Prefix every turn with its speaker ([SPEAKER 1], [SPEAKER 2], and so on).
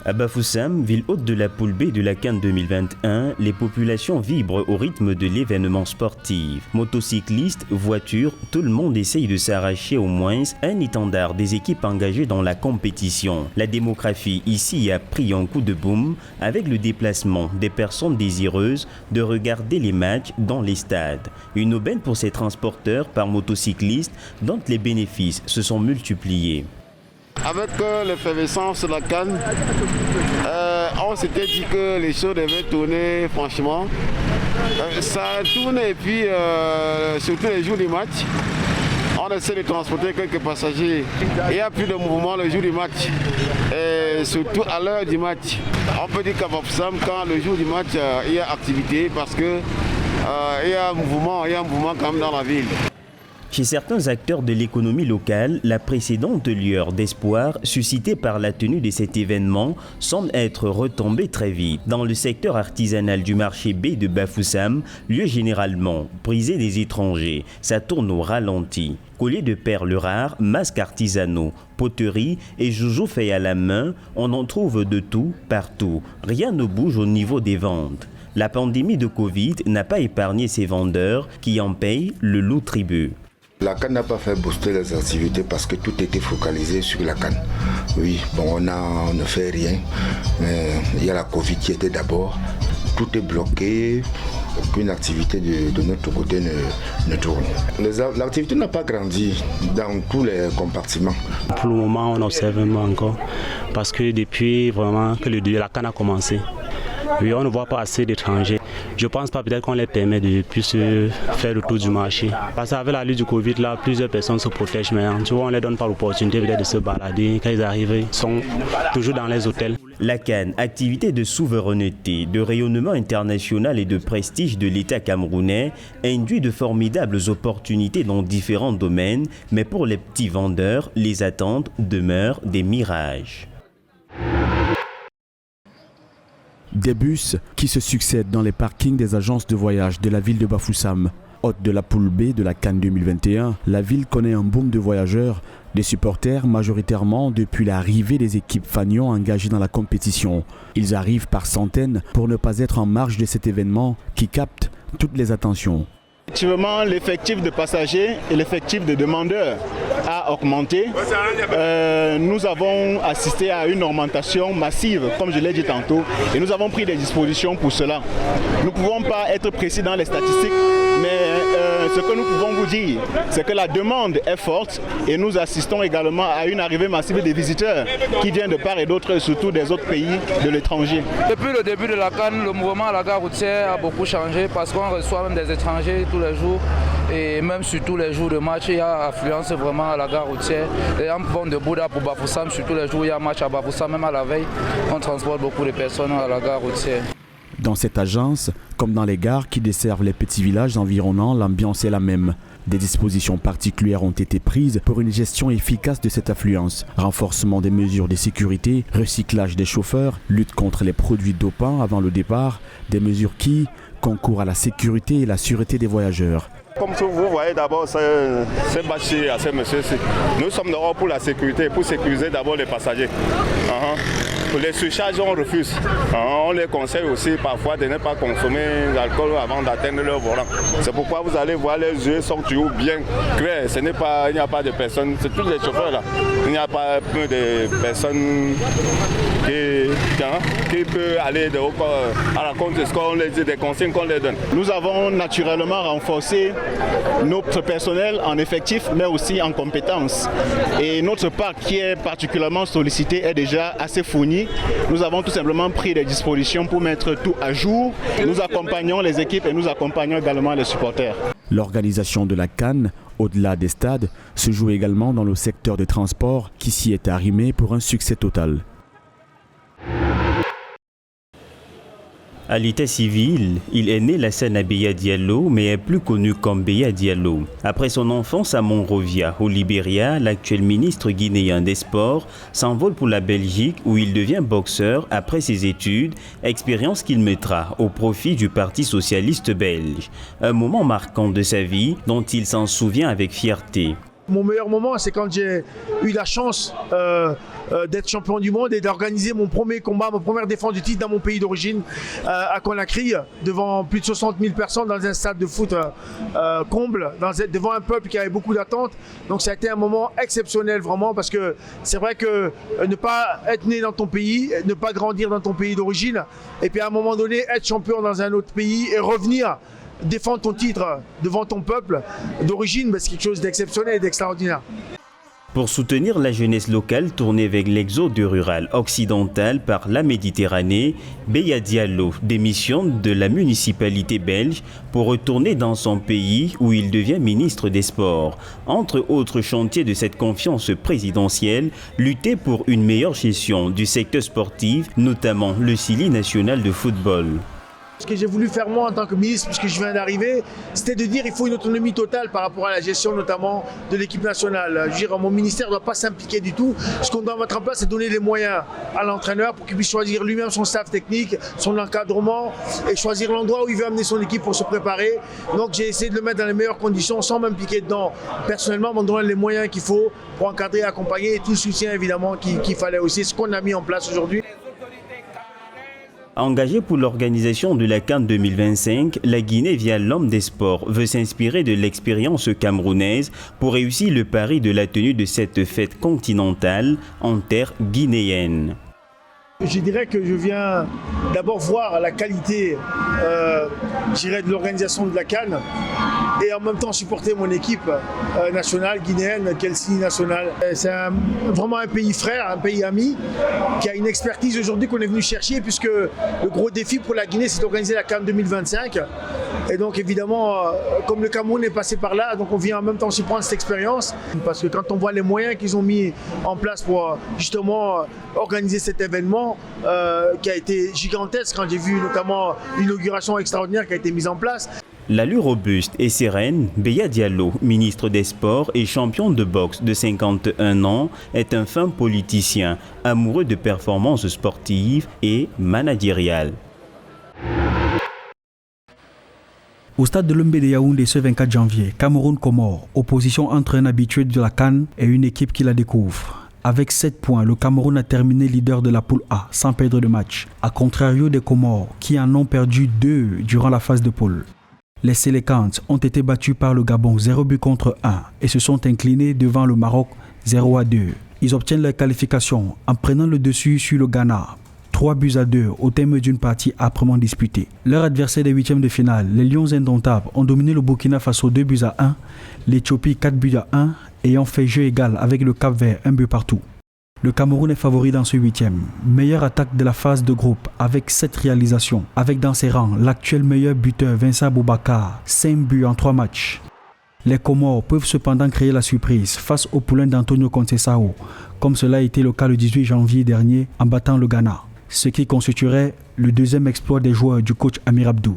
[SPEAKER 1] À Bafoussam, ville hôte de la poule B de la CAN 2021, les populations vibrent au rythme de l'événement sportif. Motocyclistes, voitures, tout le monde essaye de s'arracher au moins un étendard des équipes engagées dans la compétition. La démographie ici a pris un coup de boom avec le déplacement des personnes désireuses de regarder les matchs dans les stades. Une aubaine pour ces transporteurs par motocyclistes dont les bénéfices se sont multipliés.
[SPEAKER 2] Avec l'effervescence de la CAN, on s'était dit que les choses devaient tourner franchement. Ça tourne et puis surtout les jours du match, on essaie de transporter quelques passagers. Il n'y a plus de mouvement le jour du match, et surtout à l'heure du match. On peut dire qu'à Bafoussam, quand le jour du match, il y a activité parce que il y a un mouvement quand même dans la ville.
[SPEAKER 1] Chez certains acteurs de l'économie locale, la précédente lueur d'espoir suscitée par la tenue de cet événement semble être retombée très vite. Dans le secteur artisanal du marché B de Bafoussam, lieu généralement prisé des étrangers, ça tourne au ralenti. Colliers de perles rares, masques artisanaux, poteries et joujoux faits à la main, on en trouve de tout, partout. Rien ne bouge au niveau des ventes. La pandémie de Covid n'a pas épargné ces vendeurs qui en payent le lourd tribut.
[SPEAKER 3] La CAN n'a pas fait booster les activités parce que tout était focalisé sur la CAN. Oui, bon, on ne fait rien, mais il y a la Covid qui était d'abord. Tout est bloqué, aucune activité de notre côté ne tourne. L'activité n'a pas grandi dans tous les compartiments.
[SPEAKER 4] Pour le moment, on observe encore parce que depuis vraiment que la CAN a commencé, oui, on ne voit pas assez d'étrangers. Je pense pas peut-être qu'on les permet de plus faire le tour du marché. Parce qu'avec la lutte du Covid, là, plusieurs personnes se protègent, mais tu vois, on ne les donne pas l'opportunité peut-être de se balader. Quand ils arrivent, ils sont toujours dans les hôtels.
[SPEAKER 1] La CAN, activité de souveraineté, de rayonnement international et de prestige de l'État camerounais, induit de formidables opportunités dans différents domaines, mais pour les petits vendeurs, les attentes demeurent des mirages.
[SPEAKER 5] Des bus qui se succèdent dans les parkings des agences de voyage de la ville de Bafoussam. Hôte de la poule B de la CAN 2021, la ville connaît un boom de voyageurs, des supporters majoritairement depuis l'arrivée des équipes fanions engagées dans la compétition. Ils arrivent par centaines pour ne pas être en marge de cet événement qui capte toutes les attentions.
[SPEAKER 6] Effectivement, l'effectif de passagers et l'effectif de demandeurs a augmenté. Nous avons assisté à une augmentation massive, comme je l'ai dit tantôt, et nous avons pris des dispositions pour cela. Nous ne pouvons pas être précis dans les statistiques, mais ce que nous pouvons vous dire, c'est que la demande est forte et nous assistons également à une arrivée massive des visiteurs qui viennent de part et d'autre, surtout des autres pays de l'étranger.
[SPEAKER 7] Depuis le début de la CAN, le mouvement à la gare routière a beaucoup changé parce qu'on reçoit même des étrangers tous les jours et même sur tous les jours de match, il y a affluence vraiment à la gare routière. Les gens vont de Bouddha pour Bafoussam, sur tous les jours il y a match à Bafoussam, même à la veille, on transporte beaucoup de personnes à la gare routière.
[SPEAKER 5] Dans cette agence, comme dans les gares qui desservent les petits villages environnants, l'ambiance est la même. Des dispositions particulières ont été prises pour une gestion efficace de cette affluence. Renforcement des mesures de sécurité, recyclage des chauffeurs, lutte contre les produits dopants avant le départ, des mesures qui concourent à la sécurité et la sûreté des voyageurs.
[SPEAKER 2] Comme vous voyez d'abord ce bâtiment à ces messieurs-ci. Nous sommes d'abord pour la sécurité, pour sécuriser d'abord les passagers. Pour les surcharges, on refuse. On les conseille aussi parfois de ne pas consommer d'alcool avant d'atteindre leur volant. C'est pourquoi vous allez voir les yeux sont toujours bien clairs. Il n'y a pas de personnes, c'est tous les chauffeurs là. Il n'y a pas de personnes qui peuvent aller à la compte de ce qu'on les dit, des consignes qu'on les donne.
[SPEAKER 6] Nous avons naturellement renforcé notre personnel en effectif, mais aussi en compétences. Et notre parc qui est particulièrement sollicité est déjà assez fourni. Nous avons tout simplement pris des dispositions pour mettre tout à jour. Nous accompagnons les équipes et nous accompagnons également les supporters.
[SPEAKER 5] L'organisation de la CAN, au-delà des stades, se joue également dans le secteur des transports qui s'y est arrimé pour un succès total.
[SPEAKER 1] À l'état civil, il est né Lassana Beya Diallo, mais est plus connu comme Beya Diallo. Après son enfance à Monrovia, au Libéria, l'actuel ministre guinéen des Sports s'envole pour la Belgique où il devient boxeur après ses études, expérience qu'il mettra au profit du Parti socialiste belge. Un moment marquant de sa vie dont il s'en souvient avec fierté.
[SPEAKER 8] Mon meilleur moment, c'est quand j'ai eu la chance d'être champion du monde et d'organiser mon premier combat, ma première défense du titre dans mon pays d'origine, à Conakry, devant plus de 60 000 personnes dans un stade de foot comble, devant un peuple qui avait beaucoup d'attentes. Donc ça a été un moment exceptionnel vraiment, parce que c'est vrai que ne pas être né dans ton pays, ne pas grandir dans ton pays d'origine, et puis à un moment donné être champion dans un autre pays et revenir défendre ton titre devant ton peuple d'origine, c'est quelque chose d'exceptionnel et d'extraordinaire.
[SPEAKER 1] Pour soutenir la jeunesse locale tournée vers l'exode rural occidental par la Méditerranée, Beya Diallo démissionne de la municipalité belge pour retourner dans son pays où il devient ministre des Sports. Entre autres chantiers de cette confiance présidentielle, lutter pour une meilleure gestion du secteur sportif, notamment le CILI national de football.
[SPEAKER 8] Ce que j'ai voulu faire moi en tant que ministre, puisque je viens d'arriver, c'était de dire qu'il faut une autonomie totale par rapport à la gestion notamment de l'équipe nationale. Je veux dire, mon ministère ne doit pas s'impliquer du tout. Ce qu'on doit mettre en place, c'est donner les moyens à l'entraîneur pour qu'il puisse choisir lui-même son staff technique, son encadrement et choisir l'endroit où il veut amener son équipe pour se préparer. Donc j'ai essayé de le mettre dans les meilleures conditions sans m'impliquer dedans personnellement, en donnant les moyens qu'il faut pour encadrer, accompagner et tout le soutien évidemment qu'il fallait aussi. Ce qu'on a mis en place aujourd'hui.
[SPEAKER 1] Engagée pour l'organisation de la CAN 2025, la Guinée, via l'homme des sports, veut s'inspirer de l'expérience camerounaise pour réussir le pari de la tenue de cette fête continentale en terre guinéenne.
[SPEAKER 8] Je dirais que je viens d'abord voir la qualité de l'organisation de la CAN et en même temps supporter mon équipe nationale guinéenne, qui est le CILI national. C'est vraiment un pays frère, un pays ami, qui a une expertise aujourd'hui qu'on est venu chercher, puisque le gros défi pour la Guinée, c'est d'organiser la CAN 2025. Et donc évidemment, comme le Cameroun est passé par là, donc on vient en même temps aussi prendre cette expérience, parce que quand on voit les moyens qu'ils ont mis en place pour justement organiser cet événement, qui a été gigantesque, quand j'ai vu notamment l'inauguration extraordinaire qui a été mise en place.
[SPEAKER 1] L'allure robuste et sereine, Beya Diallo, ministre des Sports et champion de boxe de 51 ans, est un fin politicien, amoureux de performances sportives et managériales.
[SPEAKER 9] Au stade de l'Ombé de Yaoundé ce 24 janvier, Cameroun-Comores, opposition entre un habitué de la CAN et une équipe qui la découvre. Avec 7 points, le Cameroun a terminé leader de la poule A sans perdre de match, à contrario des Comores qui en ont perdu 2 durant la phase de poule. Les Sélécantes ont été battus par le Gabon 0-1 et se sont inclinés devant le Maroc 0-2. Ils obtiennent leur qualification en prenant le dessus sur le Ghana 3-2 au terme d'une partie âprement disputée. Leur adversaire des 8e de finale, les Lions indomptables, ont dominé le Burkina Faso 2-1, l'Éthiopie 4-1 et ont fait jeu égal avec le Cap-Vert 1 but partout. Le Cameroun est favori dans ce 8e. Meilleure attaque de la phase de groupe avec 7 réalisations. Avec dans ses rangs l'actuel meilleur buteur Vincent Boubacar, 5 buts en 3 matchs. Les Comores peuvent cependant créer la surprise face au poulain d'Antonio Conceição, comme cela a été le cas le 18 janvier dernier en battant le Ghana, ce qui constituerait le 2e exploit des joueurs du coach Amir Abdou.